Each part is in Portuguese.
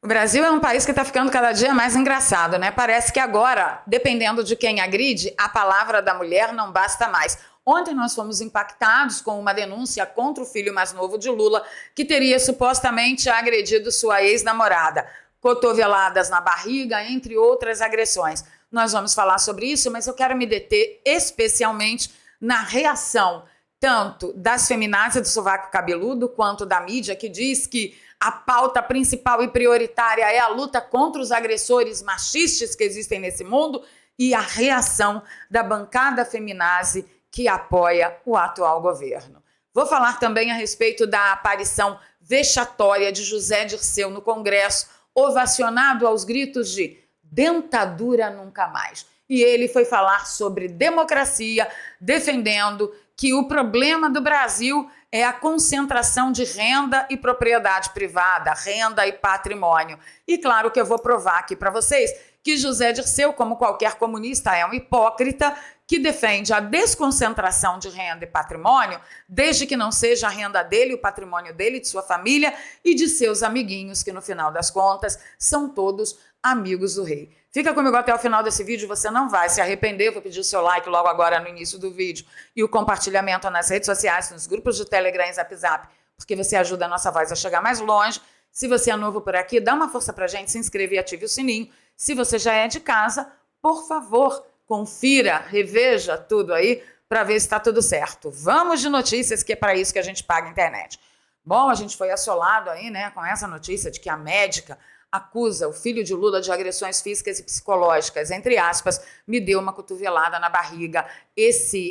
O Brasil é um país que está ficando cada dia mais engraçado, né? Parece que agora, dependendo de quem agride, a palavra da mulher não basta mais. Ontem nós fomos impactados com uma denúncia contra o filho mais novo de Lula, que teria supostamente agredido sua ex-namorada. Cotoveladas na barriga, entre outras agressões. Nós vamos falar sobre isso, mas eu quero me deter especialmente na reação tanto das feminazes do sovaco cabeludo quanto da mídia, que diz que a pauta principal e prioritária é a luta contra os agressores machistas que existem nesse mundo, e a reação da bancada feminazi que apoia o atual governo. Vou falar também a respeito da aparição vexatória de José Dirceu no Congresso, ovacionado aos gritos de dentadura nunca mais. E ele foi falar sobre democracia, defendendo que o problema do Brasil é a concentração de renda e propriedade privada, renda e patrimônio. E claro que eu vou provar aqui para vocês que José Dirceu, como qualquer comunista, é um hipócrita que defende a desconcentração de renda e patrimônio, desde que não seja a renda dele, o patrimônio dele, de sua família e de seus amiguinhos, que no final das contas são todos amigos do rei. Fica comigo até o final desse vídeo, você não vai se arrepender. Vou pedir o seu like logo agora no início do vídeo e o compartilhamento nas redes sociais, nos grupos de Telegram e Zap Zap, porque você ajuda a nossa voz a chegar mais longe. Se você é novo por aqui, dá uma força pra gente, se inscreva e ative o sininho. Se você já é de casa, por favor, confira, reveja tudo aí para ver se está tudo certo. Vamos de notícias, que é para isso que a gente paga a internet. Bom, a gente foi assolado aí, né, com essa notícia de que a médica acusa o filho de Lula de agressões físicas e psicológicas, entre aspas, me deu uma cotovelada na barriga.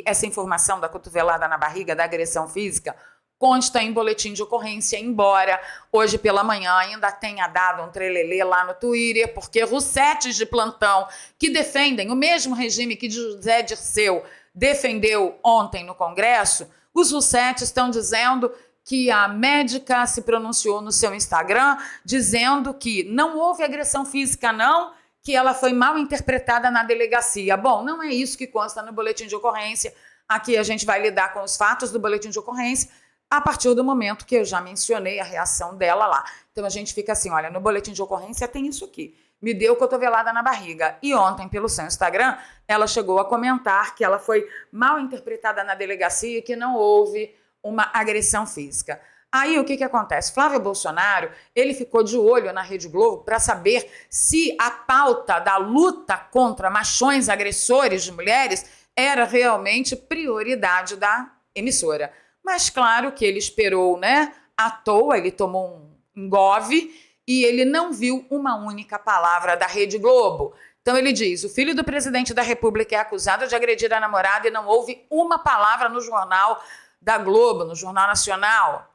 Essa informação da cotovelada na barriga, da agressão física, consta em boletim de ocorrência, embora hoje pela manhã ainda tenha dado um trelelê lá no Twitter, porque russetes de plantão que defendem o mesmo regime que José Dirceu defendeu ontem no Congresso, os russetes estão dizendo que a médica se pronunciou no seu Instagram dizendo que não houve agressão física não, que ela foi mal interpretada na delegacia. Bom, não é isso que consta no boletim de ocorrência. Aqui a gente vai lidar com os fatos do boletim de ocorrência a partir do momento que eu já mencionei a reação dela lá. Então a gente fica assim, olha, no boletim de ocorrência tem isso aqui. Me deu cotovelada na barriga. E ontem, pelo seu Instagram, ela chegou a comentar que ela foi mal interpretada na delegacia e que não houve uma agressão física. Aí o que acontece? Flávio Bolsonaro, ele ficou de olho na Rede Globo para saber se a pauta da luta contra machões agressores de mulheres era realmente prioridade da emissora. Mas claro que ele esperou, né? À toa, ele tomou um engove e ele não viu uma única palavra da Rede Globo. Então ele diz, o filho do presidente da República é acusado de agredir a namorada e não houve uma palavra no jornal da Globo, no Jornal Nacional.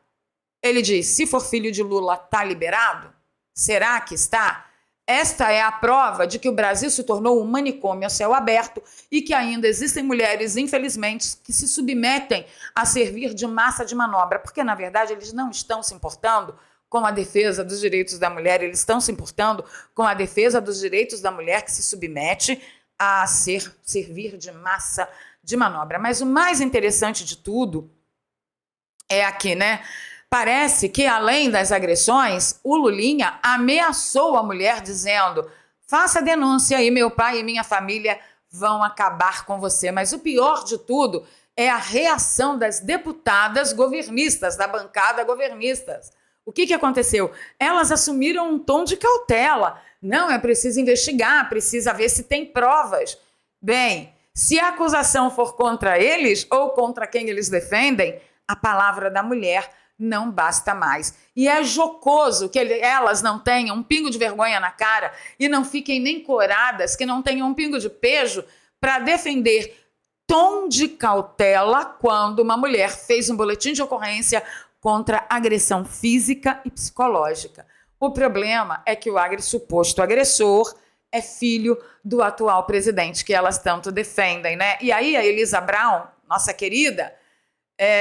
Ele diz, se for filho de Lula, está liberado? Será que está? Esta é a prova de que o Brasil se tornou um manicômio a céu aberto e que ainda existem mulheres, infelizmente, que se submetem a servir de massa de manobra, porque, na verdade, eles não estão se importando com a defesa dos direitos da mulher, eles estão se importando com a defesa dos direitos da mulher que se submete a servir de massa de manobra. Mas o mais interessante de tudo é aqui, né? Parece que, além das agressões, o Lulinha ameaçou a mulher dizendo, faça denúncia e meu pai e minha família vão acabar com você. Mas o pior de tudo é a reação das deputadas governistas, da bancada governistas. O que aconteceu? Elas assumiram um tom de cautela. Não, é preciso investigar, precisa ver se tem provas. Bem, se a acusação for contra eles ou contra quem eles defendem, a palavra da mulher não basta mais. E é jocoso que elas não tenham um pingo de vergonha na cara e não fiquem nem coradas, que não tenham um pingo de pejo para defender tom de cautela quando uma mulher fez um boletim de ocorrência contra agressão física e psicológica. O problema é que o suposto agressor é filho do atual presidente que elas tanto defendem, né? E aí a Elisa Brown, nossa querida,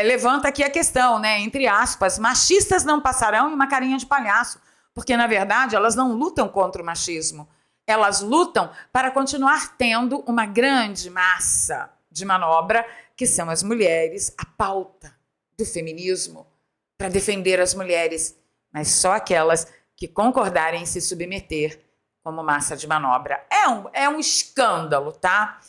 levanta aqui a questão, né? Entre aspas, machistas não passarão e uma carinha de palhaço, porque na verdade elas não lutam contra o machismo, elas lutam para continuar tendo uma grande massa de manobra, que são as mulheres, a pauta do feminismo, para defender as mulheres, mas só aquelas que concordarem em se submeter como massa de manobra. É um escândalo, tá?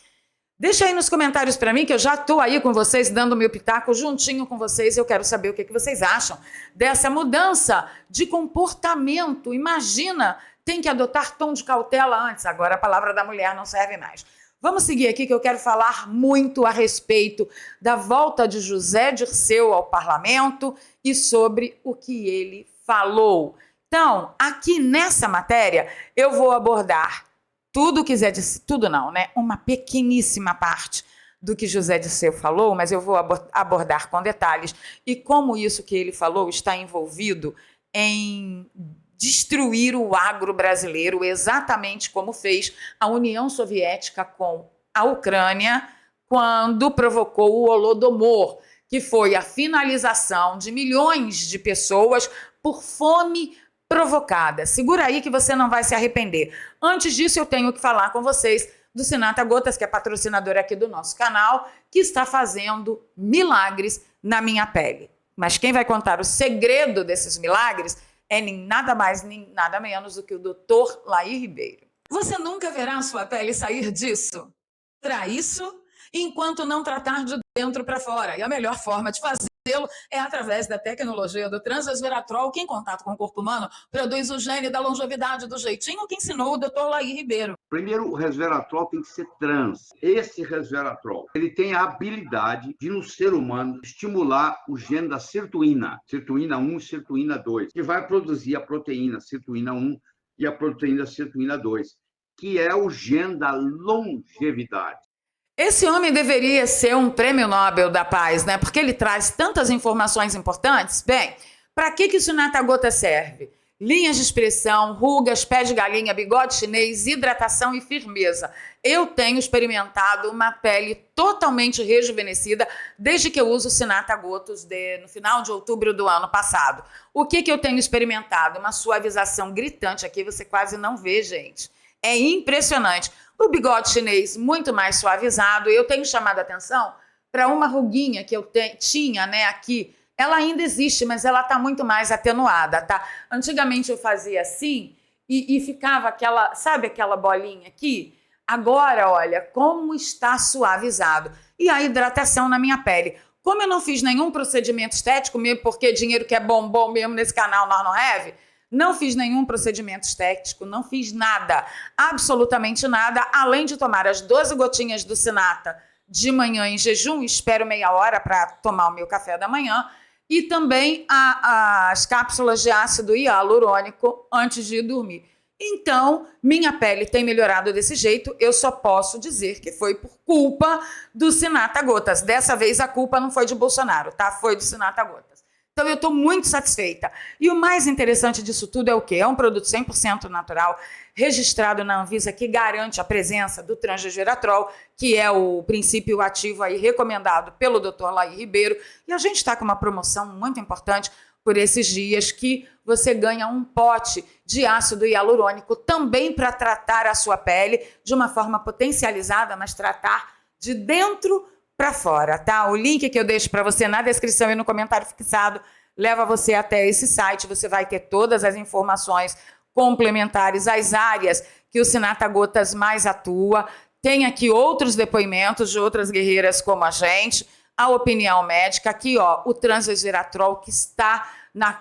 Deixa aí nos comentários para mim, que eu já estou aí com vocês, dando meu pitaco juntinho com vocês. Eu quero saber o que vocês acham dessa mudança de comportamento. Imagina, tem que adotar tom de cautela antes. Agora a palavra da mulher não serve mais. Vamos seguir aqui, que eu quero falar muito a respeito da volta de José Dirceu ao parlamento e sobre o que ele falou. Então, aqui nessa matéria, eu vou abordar tudo não, né? Uma pequeníssima parte do que José Dirceu falou, mas eu vou abordar com detalhes e como isso que ele falou está envolvido em destruir o agro brasileiro, exatamente como fez a União Soviética com a Ucrânia, quando provocou o Holodomor, que foi a finalização de milhões de pessoas por fome provocada. Segura aí que você não vai se arrepender. Antes disso, eu tenho que falar com vocês do Sinata Gotas, que é patrocinador aqui do nosso canal, que está fazendo milagres na minha pele. Mas quem vai contar o segredo desses milagres é nem nada mais, nem nada menos do que o Dr. Laí Ribeiro. Você nunca verá a sua pele sair disso. Para isso, enquanto não tratar de dentro para fora. E a melhor forma de fazê-lo é através da tecnologia do Transresveratrol, que em contato com o corpo humano produz o gene da longevidade do jeitinho que ensinou o Dr. Laí Ribeiro. Primeiro, o resveratrol tem que ser trans. Esse resveratrol, ele tem a habilidade de, no ser humano, estimular o gene da sirtuína 1 e sirtuína 2, que vai produzir a proteína sirtuína 1 e a proteína sirtuína 2, que é o gene da longevidade. Esse homem deveria ser um prêmio Nobel da Paz, né? Porque ele traz tantas informações importantes. Bem, para que o Sinata Gota serve? Linhas de expressão, rugas, pé de galinha, bigode chinês, hidratação e firmeza. Eu tenho experimentado uma pele totalmente rejuvenescida desde que eu uso o Sinata Gotas no final de outubro do ano passado. O que eu tenho experimentado? Uma suavização gritante aqui, você quase não vê, gente. É impressionante. O bigode chinês muito mais suavizado. Eu tenho chamado a atenção para uma ruguinha que eu tinha, né, aqui. Ela ainda existe, mas ela está muito mais atenuada, tá? Antigamente eu fazia assim e ficava aquela, sabe aquela bolinha aqui? Agora, olha, como está suavizado. E a hidratação na minha pele. Como eu não fiz nenhum procedimento estético, mesmo porque dinheiro que é bom mesmo nesse canal nós não have, não fiz nenhum procedimento estético, não fiz nada, absolutamente nada, além de tomar as 12 gotinhas do Sinata de manhã em jejum, espero meia hora para tomar o meu café da manhã, e também as cápsulas de ácido hialurônico antes de dormir. Então, minha pele tem melhorado desse jeito, eu só posso dizer que foi por culpa do Sinata Gotas. Dessa vez a culpa não foi de Bolsonaro, tá? Foi do Sinata Gotas. Então, eu estou muito satisfeita. E o mais interessante disso tudo é o quê? É um produto 100% natural, registrado na Anvisa, que garante a presença do transresveratrol, que é o princípio ativo aí recomendado pelo Dr. Laí Ribeiro. E a gente está com uma promoção muito importante por esses dias, que você ganha um pote de ácido hialurônico também para tratar a sua pele de uma forma potencializada, mas tratar de dentro para fora, tá? O link que eu deixo para você na descrição e no comentário fixado leva você até esse site. Você vai ter todas as informações complementares às áreas que o Sinata Gotas mais atua. Tem aqui outros depoimentos de outras guerreiras como a gente, a opinião médica, aqui ó, o transresveratrol que está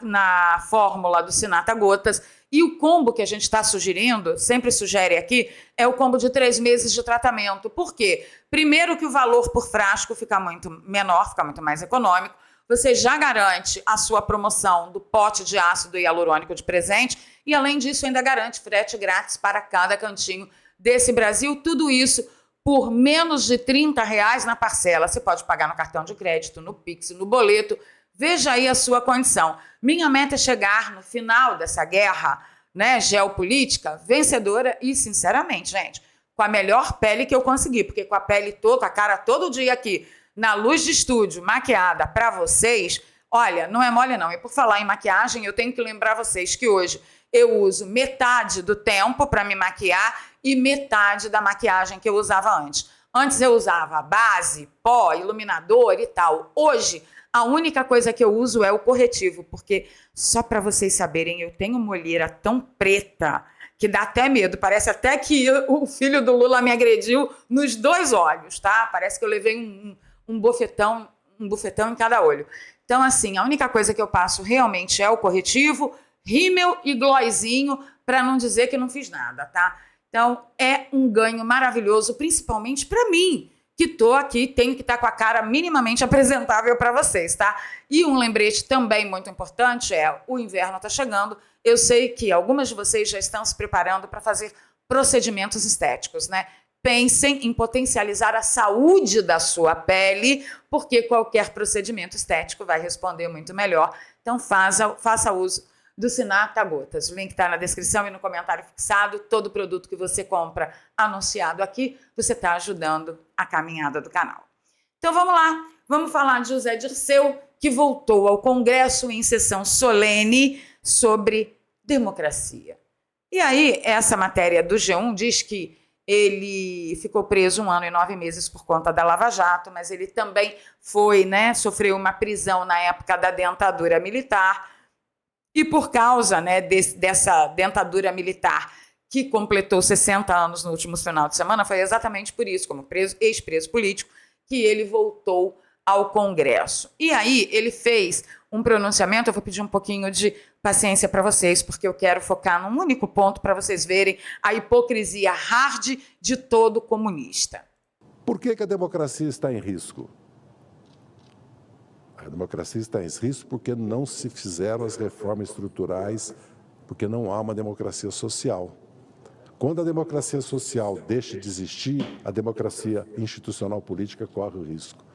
na fórmula do Sinata Gotas. E o combo que a gente está sugerindo, sempre sugere aqui, é o combo de 3 meses de tratamento. Por quê? Primeiro que o valor por frasco fica muito menor, fica muito mais econômico. Você já garante a sua promoção do pote de ácido hialurônico de presente e, além disso, ainda garante frete grátis para cada cantinho desse Brasil. Tudo isso por menos de R$30 na parcela. Você pode pagar no cartão de crédito, no Pix, no boleto. Veja aí a sua condição. Minha meta é chegar no final dessa guerra, né, geopolítica, vencedora e, sinceramente, gente, com a melhor pele que eu consegui, porque com a pele toda, com a cara todo dia aqui, na luz de estúdio, maquiada para vocês, olha, não é mole não. E por falar em maquiagem, eu tenho que lembrar vocês que hoje eu uso metade do tempo para me maquiar e metade da maquiagem que eu usava antes. Antes eu usava base, pó, iluminador e tal. Hoje, a única coisa que eu uso é o corretivo, porque, só para vocês saberem, eu tenho uma olheira tão preta que dá até medo. Parece até que o filho do Lula me agrediu nos 2 olhos, tá? Parece que eu levei um bofetão em cada olho. Então, assim, a única coisa que eu passo realmente é o corretivo, rímel e glossinho, para não dizer que não fiz nada, tá? Então, é um ganho maravilhoso, principalmente para mim, que estou aqui, tenho que estar com a cara minimamente apresentável para vocês, tá? E um lembrete também muito importante é, o inverno está chegando, eu sei que algumas de vocês já estão se preparando para fazer procedimentos estéticos, né? Pensem em potencializar a saúde da sua pele, porque qualquer procedimento estético vai responder muito melhor. Então, faça uso do Sinatra Gotas. O link está na descrição e no comentário fixado. Todo produto que você compra anunciado aqui, você está ajudando a caminhada do canal. Então vamos lá, vamos falar de José Dirceu, que voltou ao Congresso em sessão solene sobre democracia. E aí, essa matéria do G1 diz que ele ficou preso 1 ano e 9 meses por conta da Lava Jato, mas ele também sofreu uma prisão na época da ditadura militar. E por causa dessa ditadura militar que completou 60 anos no último final de semana, foi exatamente por isso, como ex-preso político, que ele voltou ao Congresso. E aí ele fez um pronunciamento, eu vou pedir um pouquinho de paciência para vocês, porque eu quero focar num único ponto para vocês verem a hipocrisia hard de todo comunista. Por que a democracia está em risco? A democracia está em risco porque não se fizeram as reformas estruturais, porque não há uma democracia social. Quando a democracia social deixa de existir, a democracia institucional política corre o risco.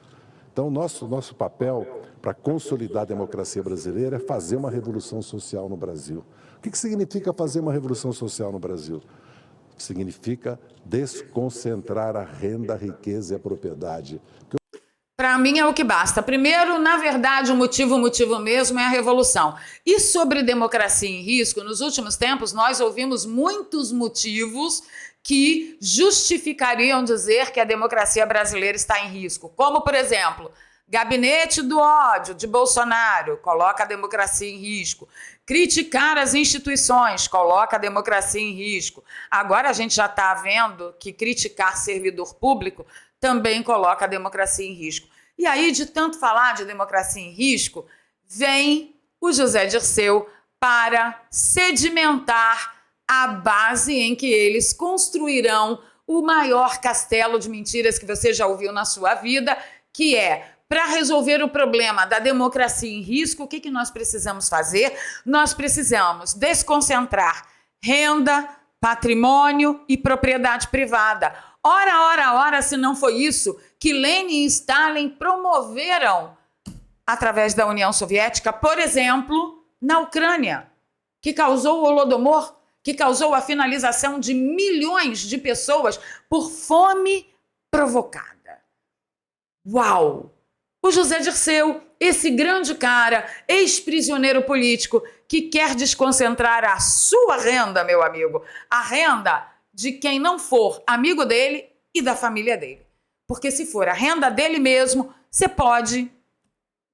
Então, nosso papel para consolidar a democracia brasileira é fazer uma revolução social no Brasil. O que significa fazer uma revolução social no Brasil? Significa desconcentrar a renda, a riqueza e a propriedade. Para mim é o que basta. Primeiro, na verdade, o motivo mesmo é a revolução. E sobre democracia em risco, nos últimos tempos nós ouvimos muitos motivos que justificariam dizer que a democracia brasileira está em risco. Como, por exemplo, gabinete do ódio de Bolsonaro coloca a democracia em risco. Criticar as instituições coloca a democracia em risco. Agora a gente já está vendo que criticar servidor público também coloca a democracia em risco. E aí, de tanto falar de democracia em risco, vem o José Dirceu para sedimentar a base em que eles construirão o maior castelo de mentiras que você já ouviu na sua vida, que é, para resolver o problema da democracia em risco, o que nós precisamos fazer? Nós precisamos desconcentrar renda, patrimônio e propriedade privada. Ora, se não foi isso que Lenin e Stalin promoveram através da União Soviética, por exemplo, na Ucrânia, que causou o Holodomor, que causou a finalização de milhões de pessoas por fome provocada. Uau! O José Dirceu, esse grande cara, ex-prisioneiro político, que quer desconcentrar a sua renda, meu amigo, a renda de quem não for amigo dele e da família dele. Porque se for a renda dele mesmo, você pode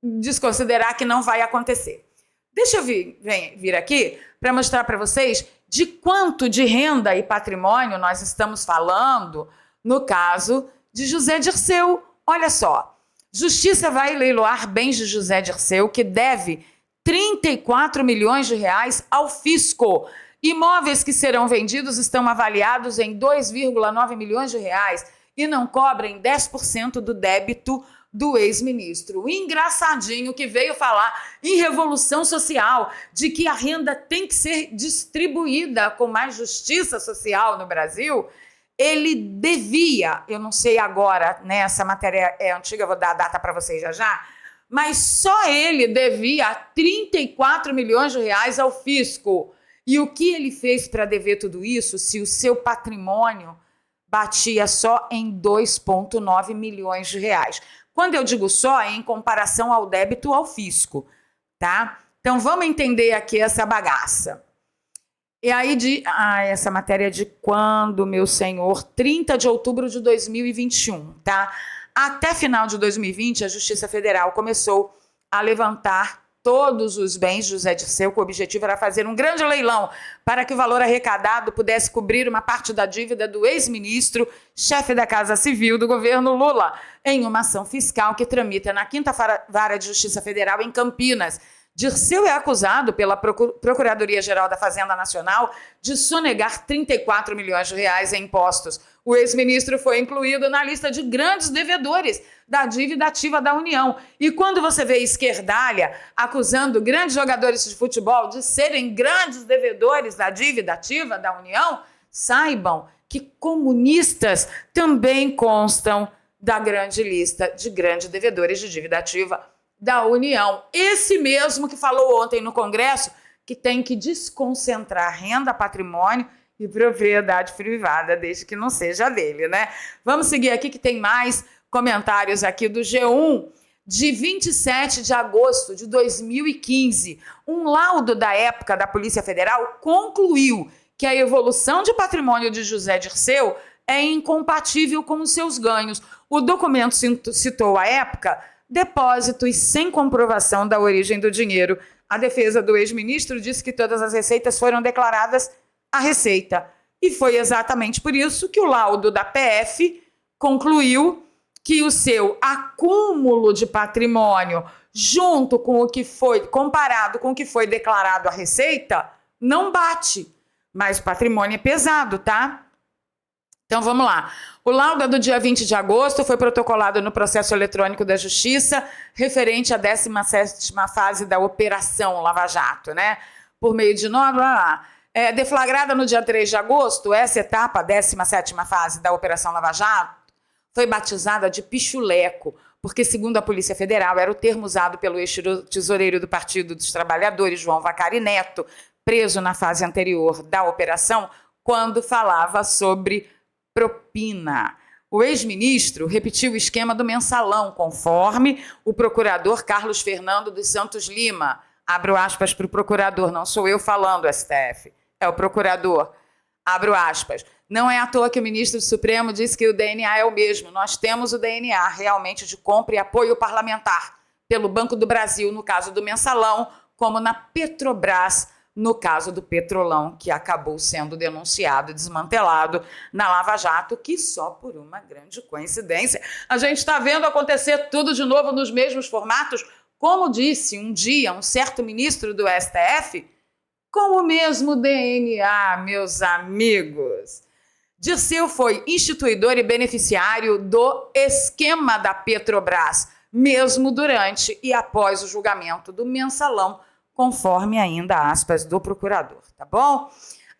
desconsiderar que não vai acontecer. Deixa eu vir aqui para mostrar para vocês de quanto de renda e patrimônio nós estamos falando no caso de José Dirceu. Olha só, Justiça vai leiloar bens de José Dirceu, que deve 34 milhões de reais ao fisco. Imóveis que serão vendidos estão avaliados em 2,9 milhões de reais e não cobrem 10% do débito do ex-ministro. O engraçadinho que veio falar em revolução social, de que a renda tem que ser distribuída com mais justiça social no Brasil, ele devia, eu não sei agora, né, essa matéria é antiga, eu vou dar a data para vocês já, mas só ele devia 34 milhões de reais ao fisco. E o que ele fez para dever tudo isso, se o seu patrimônio batia só em 2,9 milhões de reais? Quando eu digo só, é em comparação ao débito ao fisco, tá? Então vamos entender aqui essa bagaça. E aí, essa matéria é de quando, meu senhor? 30 de outubro de 2021, tá? Até final de 2020, a Justiça Federal começou a levantar todos os bens de José Dirceu, que o objetivo era fazer um grande leilão para que o valor arrecadado pudesse cobrir uma parte da dívida do ex-ministro, chefe da Casa Civil do governo Lula, em uma ação fiscal que tramita na 5ª Vara de Justiça Federal em Campinas. Dirceu é acusado pela Procuradoria-Geral da Fazenda Nacional de sonegar 34 milhões de reais em impostos. O ex-ministro foi incluído na lista de grandes devedores da dívida ativa da União. E quando você vê esquerdalha acusando grandes jogadores de futebol de serem grandes devedores da dívida ativa da União, saibam que comunistas também constam da grande lista de grandes devedores de dívida ativa da União. Esse mesmo que falou ontem no Congresso que tem que desconcentrar renda, patrimônio e propriedade privada, desde que não seja dele, né? Vamos seguir aqui que tem mais comentários aqui do G1, de 27 de agosto de 2015. Um laudo da época da Polícia Federal concluiu que a evolução de patrimônio de José Dirceu é incompatível com os seus ganhos. O documento citou à época depósitos sem comprovação da origem do dinheiro. A defesa do ex-ministro disse que todas as receitas foram declaradas à Receita. E foi exatamente por isso que o laudo da PF concluiu que o seu acúmulo de patrimônio, junto com o que foi, comparado com o que foi declarado à Receita, não bate. Mas patrimônio é pesado, tá? Então vamos lá. O laudo do dia 20 de agosto foi protocolado no processo eletrônico da Justiça, referente à 17ª fase da Operação Lava Jato, né? Por meio de nota, deflagrada no dia 3 de agosto, essa etapa, a 17ª fase da Operação Lava Jato, foi batizada de pichuleco, porque, segundo a Polícia Federal, era o termo usado pelo ex-tesoureiro do Partido dos Trabalhadores, João Vacari Neto, preso na fase anterior da operação, quando falava sobre propina. O ex-ministro repetiu o esquema do mensalão, conforme o procurador Carlos Fernando dos Santos Lima. Abro aspas para o procurador, não sou eu falando, STF, é o procurador. Abro aspas. Não é à toa que o ministro do Supremo disse que o DNA é o mesmo. Nós temos o DNA realmente de compra e apoio parlamentar pelo Banco do Brasil, no caso do mensalão, como na Petrobras, no caso do Petrolão, que acabou sendo denunciado e desmantelado na Lava Jato, que só por uma grande coincidência a gente está vendo acontecer tudo de novo nos mesmos formatos, como disse um dia um certo ministro do STF, com o mesmo DNA, meus amigos. Dirceu foi instituidor e beneficiário do esquema da Petrobras, mesmo durante e após o julgamento do mensalão, conforme ainda aspas do procurador, tá bom?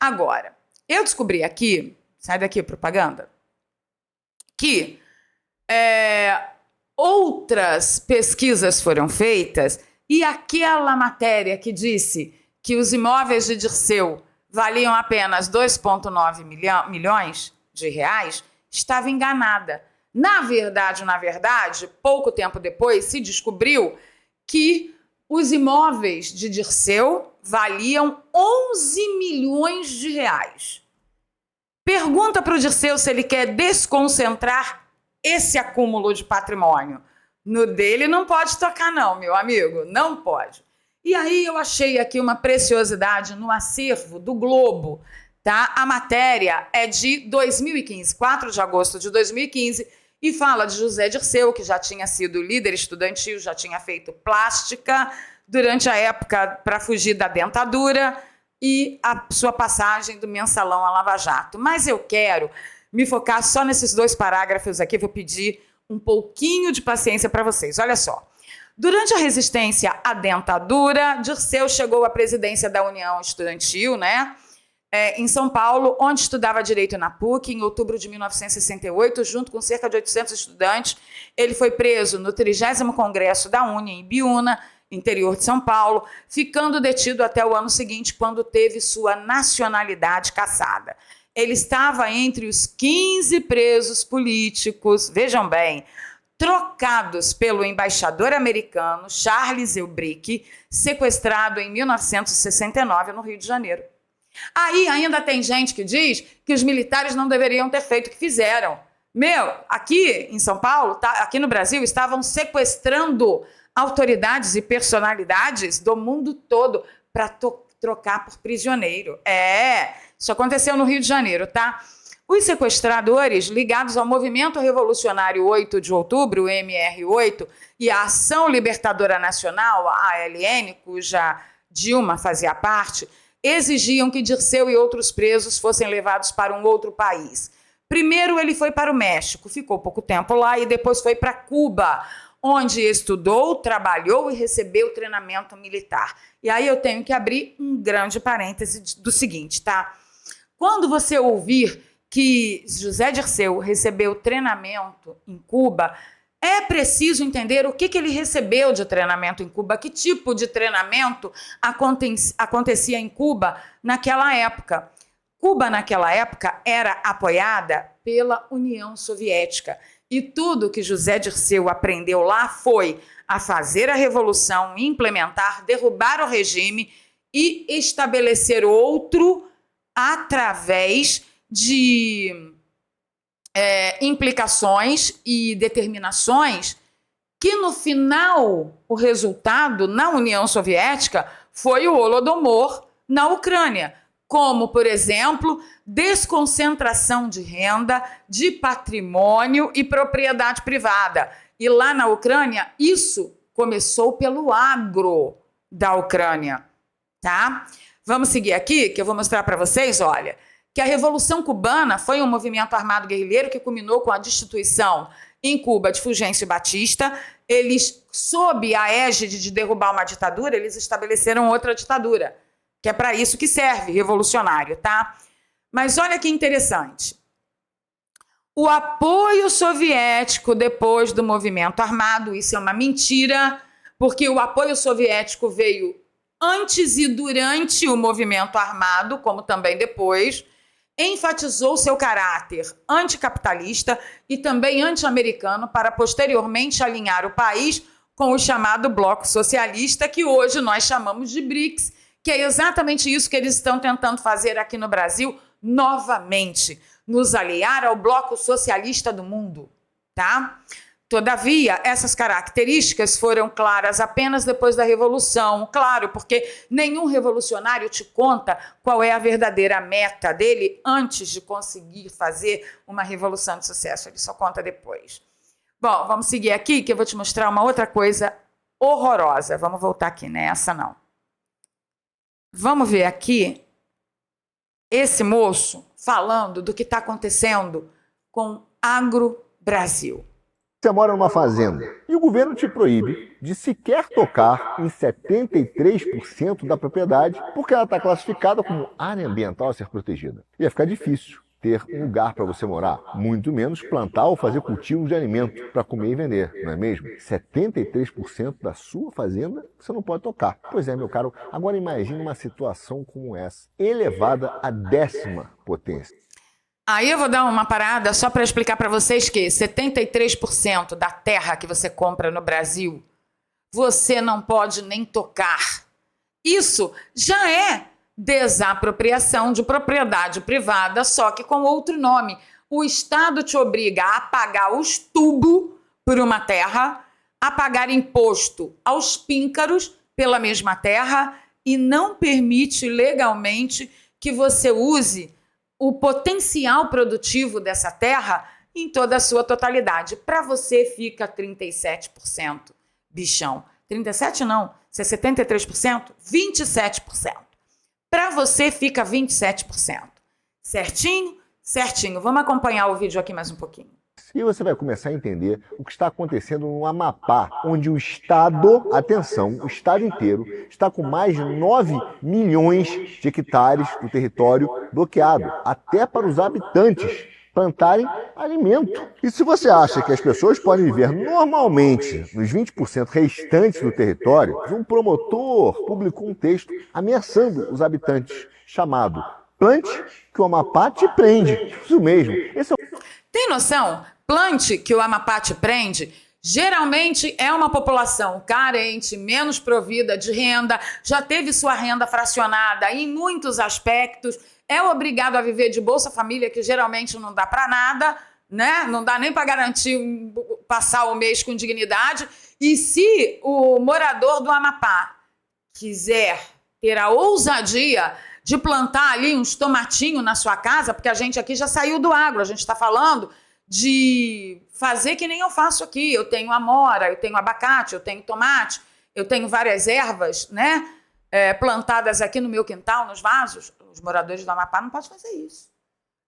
Agora, eu descobri aqui, sai daqui propaganda, que outras pesquisas foram feitas e aquela matéria que disse que os imóveis de Dirceu valiam apenas 2,9 milhões de reais, estava enganada. Na verdade, pouco tempo depois, se descobriu que os imóveis de Dirceu valiam 11 milhões de reais. Pergunta para o Dirceu se ele quer desconcentrar esse acúmulo de patrimônio. No dele não pode tocar não, meu amigo, não pode. E aí eu achei aqui uma preciosidade no acervo do Globo, tá? A matéria é de 2015, 4 de agosto de 2015, e fala de José Dirceu, que já tinha sido líder estudantil, já tinha feito plástica durante a época para fugir da dentadura e a sua passagem do mensalão à Lava Jato. Mas eu quero me focar só nesses 2 parágrafos aqui, vou pedir um pouquinho de paciência para vocês. Olha só. Durante a resistência à dentadura, Dirceu chegou à presidência da União Estudantil, né? Em São Paulo, onde estudava Direito na PUC, em outubro de 1968, junto com cerca de 800 estudantes. Ele foi preso no 30º Congresso da UNE, em Biúna, interior de São Paulo, ficando detido até o ano seguinte, quando teve sua nacionalidade cassada. Ele estava entre os 15 presos políticos, vejam bem, trocados pelo embaixador americano Charles Elbrick, sequestrado em 1969 no Rio de Janeiro. Aí ainda tem gente que diz que os militares não deveriam ter feito o que fizeram. Aqui em São Paulo, aqui no Brasil, estavam sequestrando autoridades e personalidades do mundo todo para trocar por prisioneiro. Isso aconteceu no Rio de Janeiro, tá? Os sequestradores ligados ao Movimento Revolucionário 8 de Outubro, o MR8, e a Ação Libertadora Nacional, a ALN, cuja Dilma fazia parte, exigiam que Dirceu e outros presos fossem levados para um outro país. Primeiro ele foi para o México, ficou pouco tempo lá e depois foi para Cuba, onde estudou, trabalhou e recebeu treinamento militar. E aí eu tenho que abrir um grande parêntese do seguinte, tá? Quando você ouvir que José Dirceu recebeu treinamento em Cuba, é preciso entender o que ele recebeu de treinamento em Cuba, que tipo de treinamento acontecia em Cuba naquela época. Cuba, naquela época, era apoiada pela União Soviética. E tudo que José Dirceu aprendeu lá foi a fazer a revolução, implementar, derrubar o regime e estabelecer outro através de implicações e determinações que, no final, o resultado na União Soviética foi o Holodomor na Ucrânia, como, por exemplo, desconcentração de renda, de patrimônio e propriedade privada. E lá na Ucrânia, isso começou pelo agro da Ucrânia, tá? Vamos seguir aqui, que eu vou mostrar para vocês, olha, que a Revolução Cubana foi um movimento armado guerrilheiro que culminou com a destituição em Cuba de Fulgêncio Batista. Eles, sob a égide de derrubar uma ditadura, eles estabeleceram outra ditadura, que é para isso que serve, revolucionário, tá? Mas olha que interessante. O apoio soviético depois do movimento armado, isso é uma mentira, porque o apoio soviético veio antes e durante o movimento armado, como também depois, enfatizou seu caráter anticapitalista e também anti-americano para posteriormente alinhar o país com o chamado Bloco Socialista, que hoje nós chamamos de BRICS, que é exatamente isso que eles estão tentando fazer aqui no Brasil novamente, nos aliar ao Bloco Socialista do mundo, tá? Todavia, essas características foram claras apenas depois da Revolução. Claro, porque nenhum revolucionário te conta qual é a verdadeira meta dele antes de conseguir fazer uma revolução de sucesso. Ele só conta depois. Bom, vamos seguir aqui que eu vou te mostrar uma outra coisa horrorosa. Vamos voltar aqui, né? Essa não. Vamos ver aqui esse moço falando do que está acontecendo com Agro Brasil. Você mora numa fazenda e o governo te proíbe de sequer tocar em 73% da propriedade porque ela está classificada como área ambiental a ser protegida. Ia ficar difícil ter um lugar para você morar, muito menos plantar ou fazer cultivos de alimento para comer e vender, não é mesmo? 73% da sua fazenda você não pode tocar. Pois é, meu caro, agora imagine uma situação como essa, elevada à 10ª potência. Aí eu vou dar uma parada só para explicar para vocês que 73% da terra que você compra no Brasil, você não pode nem tocar. Isso já é desapropriação de propriedade privada, só que com outro nome. O Estado te obriga a pagar os tubos por uma terra, a pagar imposto aos píncaros pela mesma terra e não permite legalmente que você use o potencial produtivo dessa terra em toda a sua totalidade. Para você fica 37%, bichão. 37% não, se é 73%, 27%. Para você fica 27%. Certinho? Certinho. Vamos acompanhar o vídeo aqui mais um pouquinho. E você vai começar a entender o que está acontecendo no Amapá, onde o Estado, atenção, o Estado inteiro, está com mais de 9 milhões de hectares do território bloqueado, até para os habitantes plantarem alimento. E se você acha que as pessoas podem viver normalmente nos 20% restantes do território, um promotor publicou um texto ameaçando os habitantes, chamado Plante que o Amapá te prende. Isso mesmo. Esse é o... Tem noção? Plante que o Amapá te prende. Geralmente é uma população carente, menos provida de renda, já teve sua renda fracionada em muitos aspectos, é obrigado a viver de Bolsa Família, que geralmente não dá para nada, né? Não dá nem para garantir passar o mês com dignidade. E se o morador do Amapá quiser ter a ousadia de plantar ali uns tomatinhos na sua casa, porque a gente aqui já saiu do agro, a gente está falando de fazer que nem eu faço aqui. Eu tenho amora, eu tenho abacate, eu tenho tomate, eu tenho várias ervas, né, plantadas aqui no meu quintal, nos vasos. Os moradores do Amapá não podem fazer isso.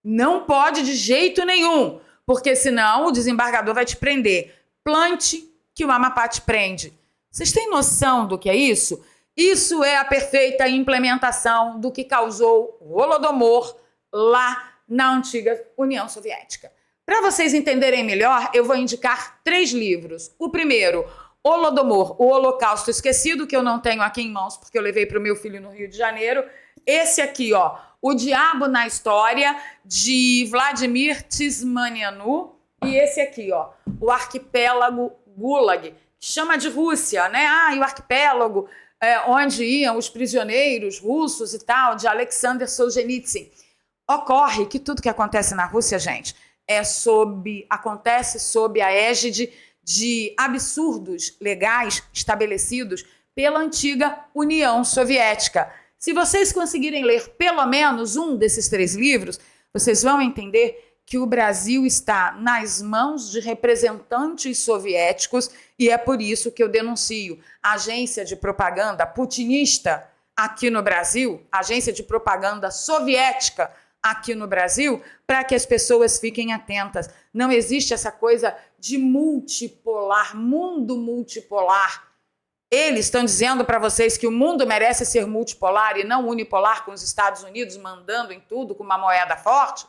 Não pode de jeito nenhum, porque senão o desembargador vai te prender. Plante que o Amapá te prende. Vocês têm noção do que é isso? Isso é a perfeita implementação do que causou o Holodomor lá na antiga União Soviética. Para vocês entenderem melhor, eu vou indicar 3 livros. O primeiro, Holodomor, o Holocausto Esquecido, que eu não tenho aqui em mãos porque eu levei para o meu filho no Rio de Janeiro. Esse aqui, ó, O Diabo na História, de Vladimir Tismanianu. E esse aqui, ó, O Arquipélago Gulag, que chama de Rússia, né? E o arquipélago onde iam os prisioneiros russos e tal, de Alexander Solzhenitsyn. Ocorre que tudo que acontece na Rússia, gente, acontece sob a égide de absurdos legais estabelecidos pela antiga União Soviética. Se vocês conseguirem ler pelo menos um desses 3 livros, vocês vão entender que o Brasil está nas mãos de representantes soviéticos e é por isso que eu denuncio a agência de propaganda putinista aqui no Brasil, agência de propaganda soviética aqui no Brasil, para que as pessoas fiquem atentas. Não existe essa coisa de multipolar, mundo multipolar. Eles estão dizendo para vocês que o mundo merece ser multipolar e não unipolar, com os Estados Unidos mandando em tudo com uma moeda forte.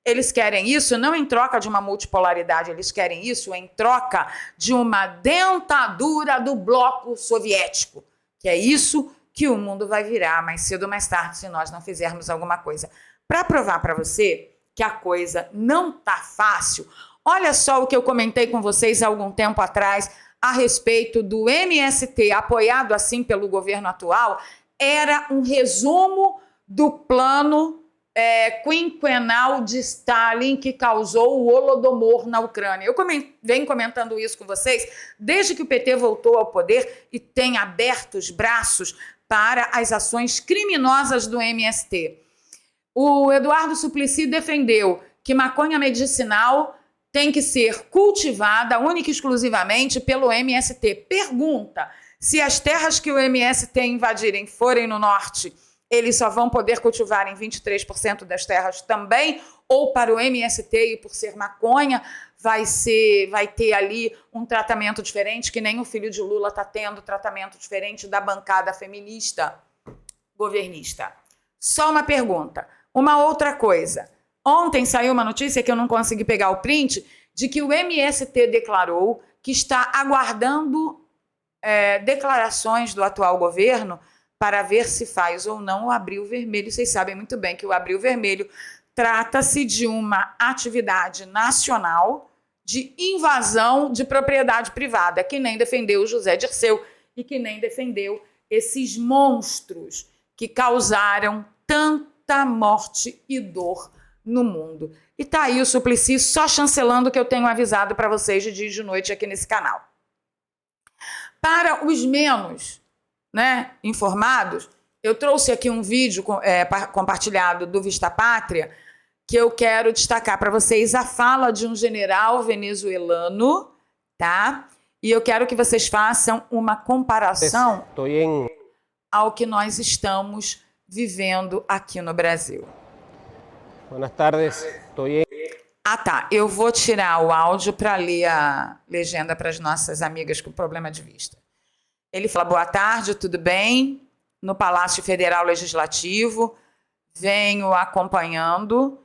Eles querem isso não em troca de uma multipolaridade, eles querem isso em troca de uma dentadura do bloco soviético, que é isso que o mundo vai virar mais cedo ou mais tarde se nós não fizermos alguma coisa. Para provar para você que a coisa não tá fácil, olha só o que eu comentei com vocês há algum tempo atrás a respeito do MST, apoiado assim pelo governo atual. Era um resumo do plano quinquenal de Stalin que causou o Holodomor na Ucrânia. Eu venho comentando isso com vocês desde que o PT voltou ao poder e tem aberto os braços para as ações criminosas do MST. O Eduardo Suplicy defendeu que maconha medicinal tem que ser cultivada única e exclusivamente pelo MST. Pergunta: se as terras que o MST invadirem forem no norte, eles só vão poder cultivar em 23% das terras também? Ou para o MST, e por ser maconha, vai ter ali um tratamento diferente, que nem o filho de Lula está tendo, tratamento diferente da bancada feminista governista? Só uma pergunta. Uma outra coisa. Ontem saiu uma notícia que eu não consegui pegar o print, de que o MST declarou que está aguardando declarações do atual governo para ver se faz ou não o Abril Vermelho. Vocês sabem muito bem que o Abril Vermelho trata-se de uma atividade nacional de invasão de propriedade privada, que nem defendeu o José Dirceu e que nem defendeu esses monstros que causaram tanta morte e dor no mundo. E tá aí o Suplicy só chancelando o que eu tenho avisado para vocês de dia e de noite aqui nesse canal. Para os menos informados, eu trouxe aqui um vídeo compartilhado do Vista Pátria, que eu quero destacar para vocês a fala de um general venezuelano, tá? E eu quero que vocês façam uma comparação ao que nós estamos vivendo aqui no Brasil. Buenas tardes, Tá. Eu vou tirar o áudio para ler a legenda para as nossas amigas com problema de vista. Ele fala: boa tarde, tudo bem? No Palácio Federal Legislativo, venho acompanhando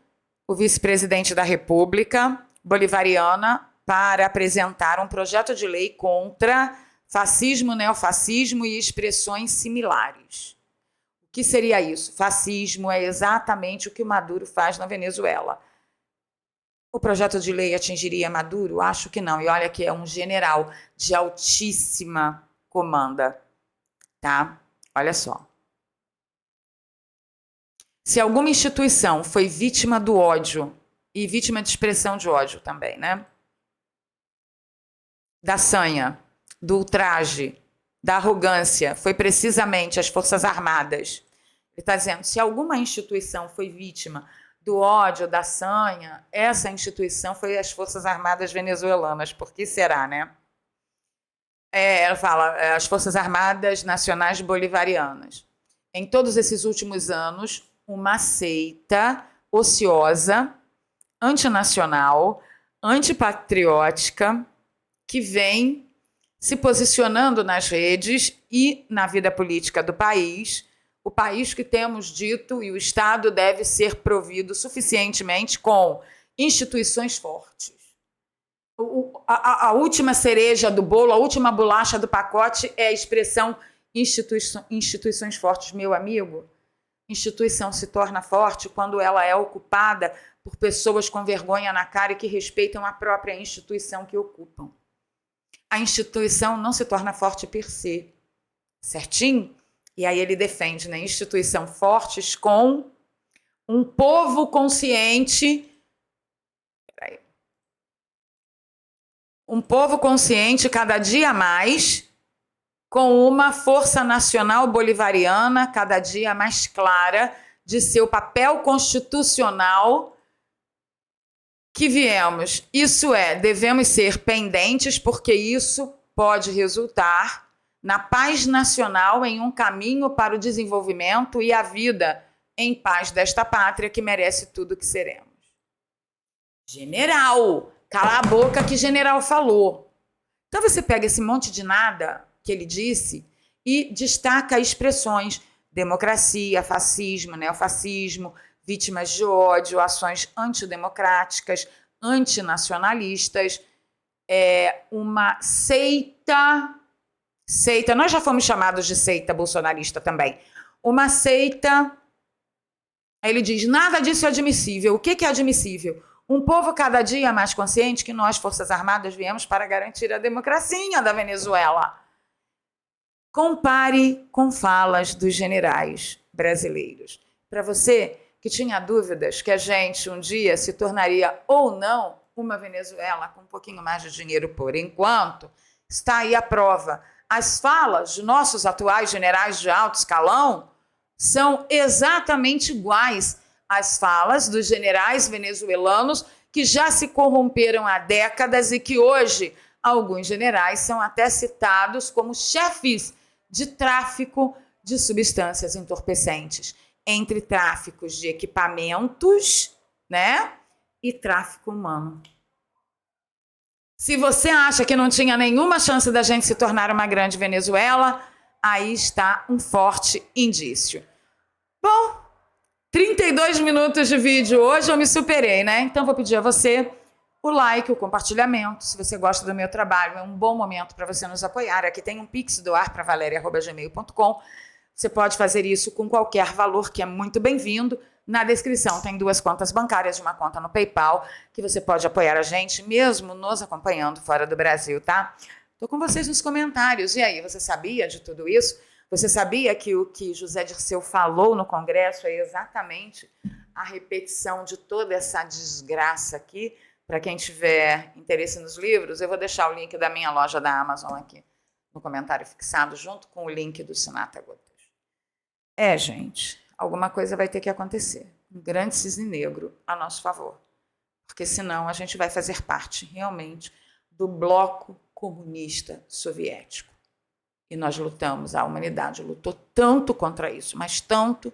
o vice-presidente da República Bolivariana para apresentar um projeto de lei contra fascismo, neofascismo e expressões similares. O que seria isso? Fascismo é exatamente o que o Maduro faz na Venezuela. O projeto de lei atingiria Maduro? Acho que não. E olha que é um general de altíssima comanda, tá? Olha só. Se alguma instituição foi vítima do ódio, e vítima de expressão de ódio também, né? Da sanha, do ultraje, da arrogância, foi precisamente as Forças Armadas. Ele está dizendo, se alguma instituição foi vítima do ódio, da sanha, essa instituição foi as Forças Armadas venezuelanas. Por que será, né? Ela fala, as Forças Armadas Nacionais Bolivarianas. Em todos esses últimos anos, uma seita ociosa, antinacional, antipatriótica, que vem se posicionando nas redes e na vida política do país, o país que temos dito, e o Estado deve ser provido suficientemente com instituições fortes. A última cereja do bolo, a última bolacha do pacote é a expressão instituições fortes. Meu amigo, instituição se torna forte quando ela é ocupada por pessoas com vergonha na cara e que respeitam a própria instituição que ocupam. A instituição não se torna forte per se, certinho? E aí ele defende, né, instituição fortes com um povo consciente. Peraí. Um povo consciente cada dia mais, com uma força nacional bolivariana cada dia mais clara de seu papel constitucional que viemos. Isso é, devemos ser pendentes, porque isso pode resultar na paz nacional em um caminho para o desenvolvimento e a vida em paz desta pátria que merece tudo que seremos. General, cala a boca que general falou. Então você pega esse monte de nada que ele disse e destaca expressões: democracia, fascismo, neofascismo, vítimas de ódio, ações antidemocráticas, antinacionalistas, uma seita, nós já fomos chamados de seita bolsonarista também, uma seita. Aí ele diz, nada disso é admissível. O que é admissível? Um povo cada dia mais consciente que nós, Forças Armadas, viemos para garantir a democracia da Venezuela. Compare com falas dos generais brasileiros. Para você que tinha dúvidas que a gente um dia se tornaria ou não uma Venezuela com um pouquinho mais de dinheiro por enquanto, está aí a prova. As falas de nossos atuais generais de alto escalão são exatamente iguais às falas dos generais venezuelanos que já se corromperam há décadas e que hoje alguns generais são até citados como chefes de tráfico de substâncias entorpecentes, entre tráficos de equipamentos, né, e tráfico humano. Se você acha que não tinha nenhuma chance da gente se tornar uma grande Venezuela, aí está um forte indício. Bom, 32 minutos de vídeo hoje, eu me superei, né? Então vou pedir a você o like, o compartilhamento. Se você gosta do meu trabalho, é um bom momento para você nos apoiar. Aqui tem um pix doar para valeria@gmail.com. Você pode fazer isso com qualquer valor, que é muito bem-vindo. Na descrição tem 2 contas bancárias, uma conta no PayPal, que você pode apoiar a gente, mesmo nos acompanhando fora do Brasil, tá? Estou com vocês nos comentários. E aí, você sabia de tudo isso? Você sabia que o que José Dirceu falou no Congresso é exatamente a repetição de toda essa desgraça aqui? Para quem tiver interesse nos livros, eu vou deixar o link da minha loja da Amazon aqui no comentário fixado, junto com o link do Sinata Gotas. Gente, alguma coisa vai ter que acontecer. Um grande cisne negro a nosso favor. Porque senão a gente vai fazer parte, realmente, do bloco comunista soviético. E nós lutamos, a humanidade lutou tanto contra isso, mas tanto,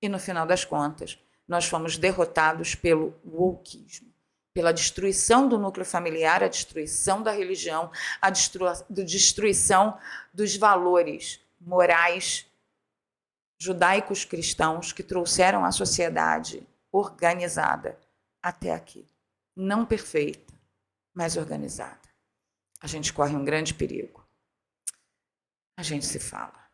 e no final das contas, nós fomos derrotados pelo wokeismo, pela destruição do núcleo familiar, a destruição da religião, a destruição dos valores morais judaicos cristãos que trouxeram a sociedade organizada até aqui. Não perfeita, mas organizada. A gente corre um grande perigo. A gente se fala.